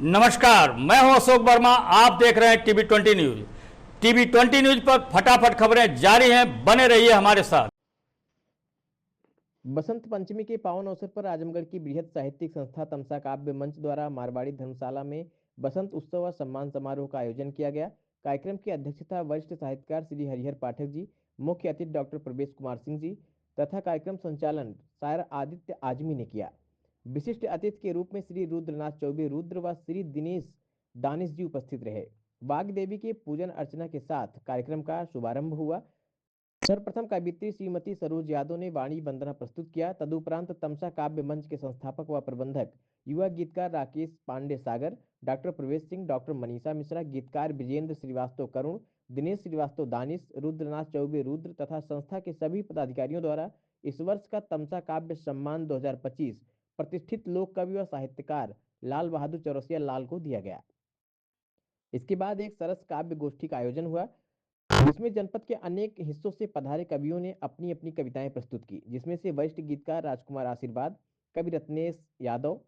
नमस्कार, मैं हूं अशोक वर्मा। आप देख रहे हैं टीवी 20 न्यूज। टीवी 20 न्यूज पर फटाफट खबरें जारी हैं, बने रहिए हमारे साथ। बसंत पंचमी के पावन अवसर पर आजमगढ़ की बृहद साहित्यिक संस्था तमसा काव्य मंच द्वारा मारवाड़ी धर्मशाला में बसंत उत्सव व सम्मान समारोह का आयोजन किया गया। कार्यक्रम की अध्यक्षता वरिष्ठ साहित्यकार श्री हरिहर पाठक जी, मुख्य अतिथि डॉक्टर प्रवेश कुमार सिंह जी तथा कार्यक्रम संचालन शायर आदित्य आजमी ने किया। विशिष्ट अतिथि के रूप में श्री रुद्रनाथ चौबे रुद्र व श्री दिनेश दानिश जी उपस्थित रहे। वाग देवी के पूजन अर्चना के साथ कार्यक्रम का शुभारंभ हुआ। सर्वप्रथम कवियत्री श्रीमती सरोज यादव ने वाणी वंदना प्रस्तुत किया। तदुपरांत तमसा काव्य मंच के संस्थापक व प्रबंधक युवा गीतकार राकेश पांडे सागर, डॉक्टर प्रवेश सिंह, डॉक्टर मनीषा मिश्रा, गीतकार विजेंद्र श्रीवास्तव करुण, दिनेश श्रीवास्तव दानिश, रुद्रनाथ चौबे रुद्र तथा संस्था के सभी पदाधिकारियों द्वारा इस वर्ष का तमसा काव्य सम्मान 2025 प्रतिष्ठित लोक कवि व साहित्यकार लाल बहादुर चौरसिया लाल को दिया गया। इसके बाद एक सरस काव्य गोष्ठी का आयोजन हुआ, जिसमें जनपद के अनेक हिस्सों से पधारे कवियों ने अपनी अपनी कविताएं प्रस्तुत की, जिसमें से वरिष्ठ गीतकार राजकुमार आशीर्वाद, कवि रत्नेश यादव,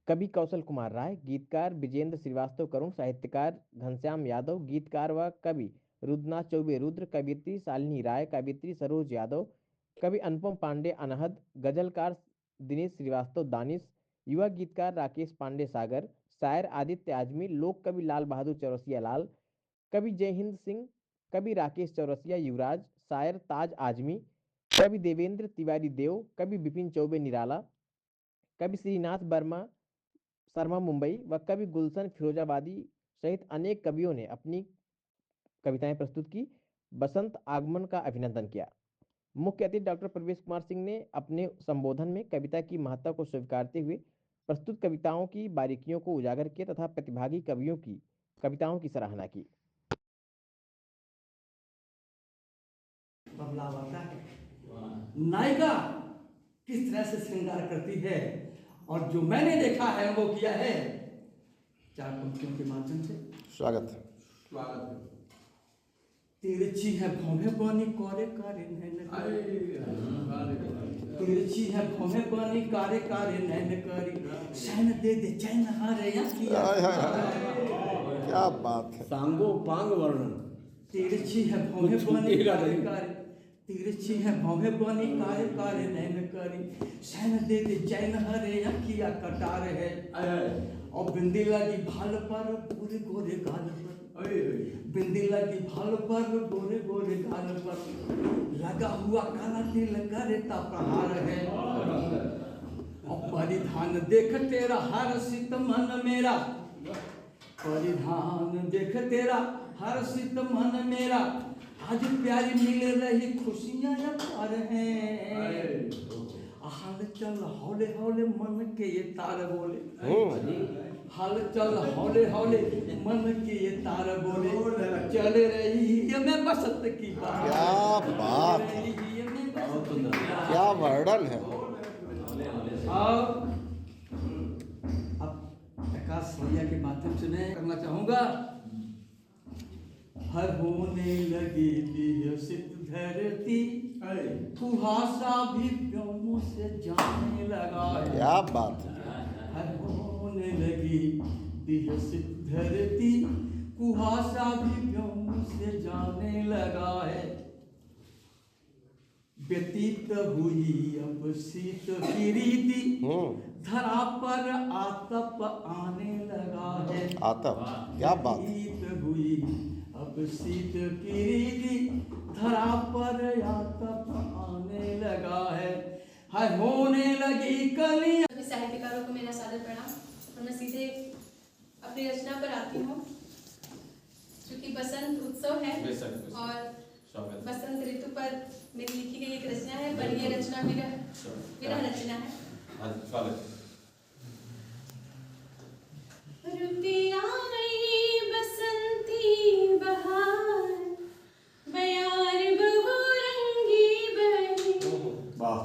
कवि कौशल कुमार राय, गीतकार विजेंद्र श्रीवास्तव करुण, साहित्यकार घनश्याम यादव, गीतकार व कवि रुद्रनाथ चौबे रुद्र, कवियत्री शालिनी राय, कवियत्री सरोज यादव, कवि अनुपम पांडे अनहद, गजलकार दिनेश श्रीवास्तव दानिश, युवा गीतकार राकेश पांडे सागर, शायर आदित्य आजमी, लोक कवि लाल बहादुर चौरसिया लाल, कवि जय हिंद सिंह, कवि राकेश चौरसिया युवराज, शायर ताज आजमी, कवि देवेंद्र तिवारी देव, कवि विपिन चौबे निराला, कवि श्रीनाथ वर्मा शर्मा मुंबई व कवि गुलशन फिरोजाबादी सहित अनेक कवियों ने अपनी कविताएं प्रस्तुत की। बसंत आगमन का अभिनंदन किया। मुख्य अतिथि डॉक्टर प्रवेश कुमार सिंह ने अपने संबोधन में कविता की महत्ता को स्वीकारते हुए प्रस्तुत कविताओं की बारीकियों को उजागर किया तथा प्रतिभागी कवियों की कविताओं की सराहना की। बदलाव आता है, नायिका किस तरह से श्रृंगार करती है, और जो मैंने देखा है वो किया है। चार पंक्तियों के माध्यम से स्वागत है। तिरछी है भौहें बनी कारे कारे नैन करी, तिरछी है भौहें बनी कारे कारे नैन करी, शैन दे दे चैन हारे अखियाँ। क्या बात है, सांगो पांग वर्णन। तिरछी है भौहें बनी कारे कारे, तिरछी है भौहें बनी कारे कारे नैन करी, शैन दे दे चैन हरे अखिया कटार है। और बिंदी लगी भाल पर गोरे गोरे गाल पर, बिंदी लगी भाल पर गोरे गोरे गाल पर, लगा हुआ काला तिल करता प्रहार है। और परिधान देख तेरा हर्षित मन मेरा, परिधान देख तेरा हर्षित मन मेरा, आज प्यारी मिल रही खुशियां अपार हैं। हाल चल हौले हौले मन के ये तार बोले, हाल चल हौले हौले मन के ये तार बोले, चल रही है मैं बसंत की बात। क्या बात है, क्या वर्णन है। अब प्रकाश सोनिया के माध्यम से मैं करना चाहूंगा। हर होने लगी विहसित धरती, कुहासा भी व्योमों से जाने लगा है। क्या बात है, हर होने लगी विहसित धरती, कुहासा भी व्योमों से जाने लगा है। व्यतीत हुई अब शीत की रीति, धरा पर आतप आने लगा है। आतप, क्या बात है। व्यतीत हुई अब शीत की रीति, धरा पर आतप आने लगा है। हाय होने लगी कलियां। सभी साहित्यकारों को मेरा सादर प्रणाम। और मैं सीधे अपनी रचना पर आती हूँ। क्योंकि बसंत उत्सव है और बसंत ऋतु पर मेरी लिखी गई एक रचना है, पर ये रचना मेरा रचना है। रुतिया गई बसंती बहार, बयार बहु रंगी बही,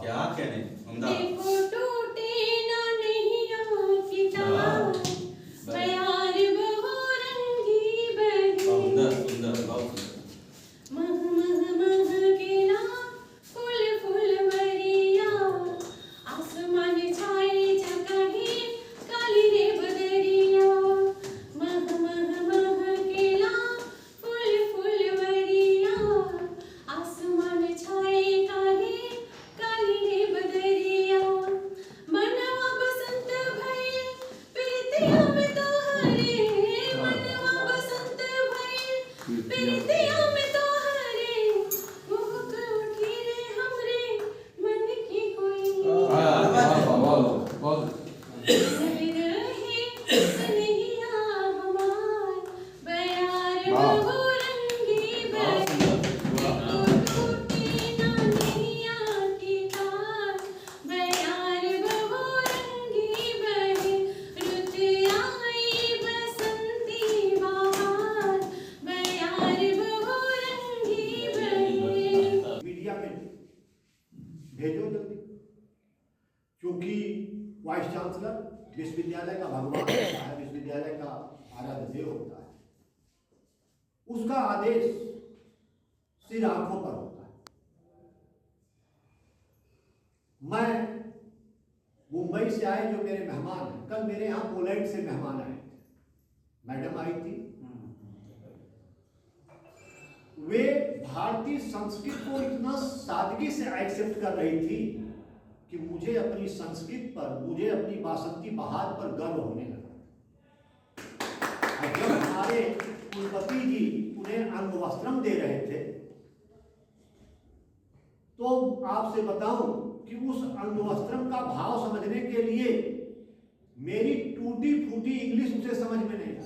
क्या कहने, देखो टूटे ना नैया की तार, बयार बहु रंगी बही, मह मह मह के ना फूल फुलवरिया, आसमान छाए जगही काली रे भगवान होता है, विश्वविद्यालय का आराध्य देव होता है, उसका आदेश सिर आंखों पर होता है। मैं मुंबई से आए जो मेरे मेहमान हैं, कल मेरे यहाँ पोलैंड से मेहमान आए थे, मैडम आई थी। वे भारतीय संस्कृत को इतना सादगी से एक्सेप्ट कर रही थी कि मुझे अपनी संस्कृत पर, मुझे अपनी बासंती बहार पर गर्व होने लगा। जब हमारे कुलपति जी उन्हें अंगवस्त्रम दे रहे थे, तो आपसे बताऊं कि उस अंगवस्त्रम का भाव समझने के लिए मेरी टूटी फूटी इंग्लिश उसे समझ में नहीं आई,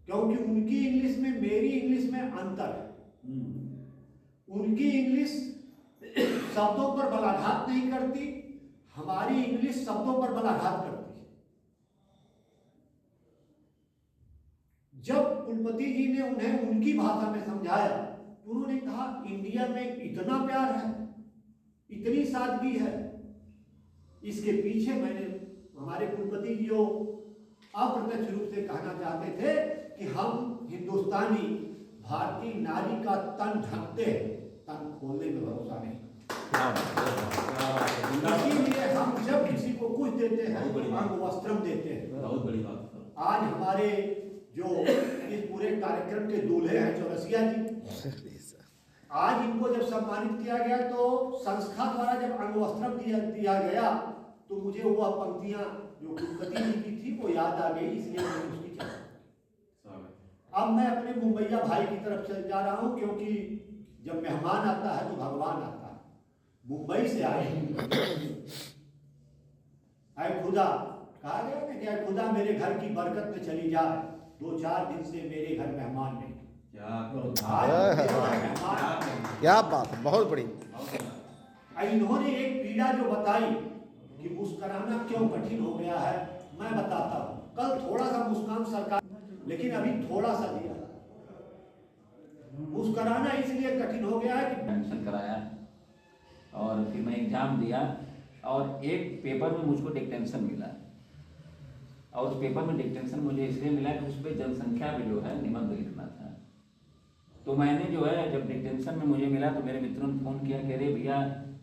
क्योंकि उनकी इंग्लिश में मेरी इंग्लिश में अंतर है। उनकी इंग्लिश शब्दों पर बलाघात नहीं करती, हमारी इंग्लिश शब्दों पर बलाघात करती है। जब कुलपति जी ने उन्हें उनकी भाषा में समझाया, उन्होंने कहा इंडिया में इतना प्यार है, इतनी सादगी है। इसके पीछे मैंने हमारे कुलपति जी को अप्रत्यक्ष रूप से कहना चाहते थे कि हम हिंदुस्तानी भारतीय नारी का तन ढकते हैं, तन खोलने में भरोसा नहीं। इसीलिए हम जब किसी को कुछ देते हैं तो वस्त्रम देते हैं। बहुत बड़ी बात। आज हमारे जो इस पूरे कार्यक्रम के दूल्हे हैं चौरसिया जी, आज इनको जब सम्मानित किया गया तो संस्था द्वारा जब अंगवस्त्रम दिया गया तो मुझे वह पंक्तियां जो कुलपति जी की थी वो याद आ गई, इसलिए मैंने उसकी चर्चा। अब मैं अपने मुंबईया भाई की तरफ चल जा रहा हूं, क्योंकि जब मेहमान आता है तो भगवान आता है। मुंबई से आए आए खुदा, कहा गया ना कि खुदा मेरे घर की बरकत में चली जाए, 2-4 दिन से मेरे घर मेहमान नहीं। क्या बात, बहुत बड़ी। इन्होंने एक पीड़ा जो बताई कि मुस्कुराना क्यों कठिन हो गया है, मैं बताता हूँ। कल थोड़ा सा मुस्कान सरकार, लेकिन अभी थोड़ा सा दिया। मुस्कुराना इसलिए कठिन हो गया है कि एडमिशन कराया और फिर मैं एग्जाम दिया और एक पेपर में मुझको डिक्टेंशन मिला, और उस पेपर में डिक्टेंशन मुझे इसलिए मिला कि उस पर जनसंख्या में जो है निबंध लिखना था। तो मैंने जो है जब डिक्टेंशन में मुझे मिला तो मेरे मित्रों ने फ़ोन किया कि अरे भैया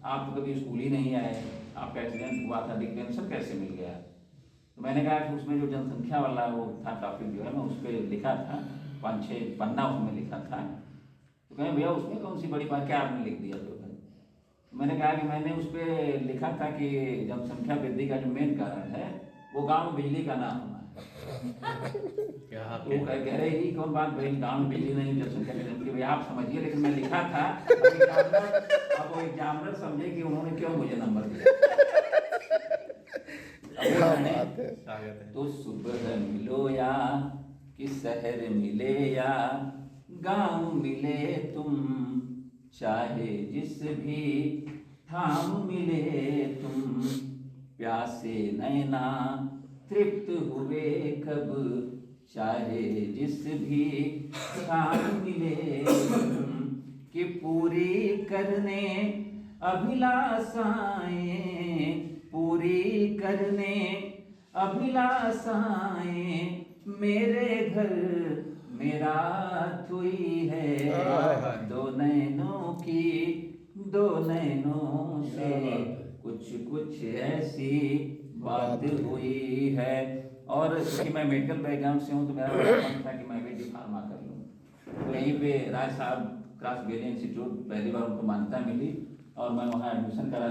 आप तो कभी स्कूल ही नहीं आए, आपका एक्सीडेंट हुआ था, डिक्टेंशन कैसे मिल गया? तो मैंने कहा कि उसमें जो जनसंख्या वाला वो था टॉपिक जो है मैं उस पर लिखा था, 5-6 पन्ना उसमें लिखा था। तो कहें भैया उसमें कौन सी बड़ी बात, क्या आपने लिख दिया? तो मैंने कहा कि मैंने उस पर लिखा था कि जनसंख्या वृद्धि का जो मेन कारण है वो गाँव में बिजली का ना होना है। तो कह रहे ही कौन बात भाई, गाँव में बिजली नहीं, जनसंख्या की भाई आप समझिए, लेकिन मैं लिखा था। अब वो एग्जामिनर समझे कि उन्होंने क्यों मुझे नंबर दिया। तो सुबह मिलो या कि शहर मिले या गाँव मिले तुम, चाहे जिस भी ठाम मिले तुम, प्यासे नैना तृप्त हुए कब, चाहे जिस भी ठाम मिले तुम, कि पूरी करने अभिलाषाएं, पूरी करने अभिलाषाएं, मेरे घर मेरा थुई है, दो नैनों से कुछ ऐसी बात हुई है। और क्योंकि मैं मेडिकल बैकग्राउंड से हूँ तो मेरा बड़ा मन था कि मैं भी डी फार्मा कर लूँ। तो यहीं पे राय साहब क्रॉस वैली इंस्टीट्यूट पहली बार उनको मान्यता मिली और मैं वहाँ एडमिशन करा।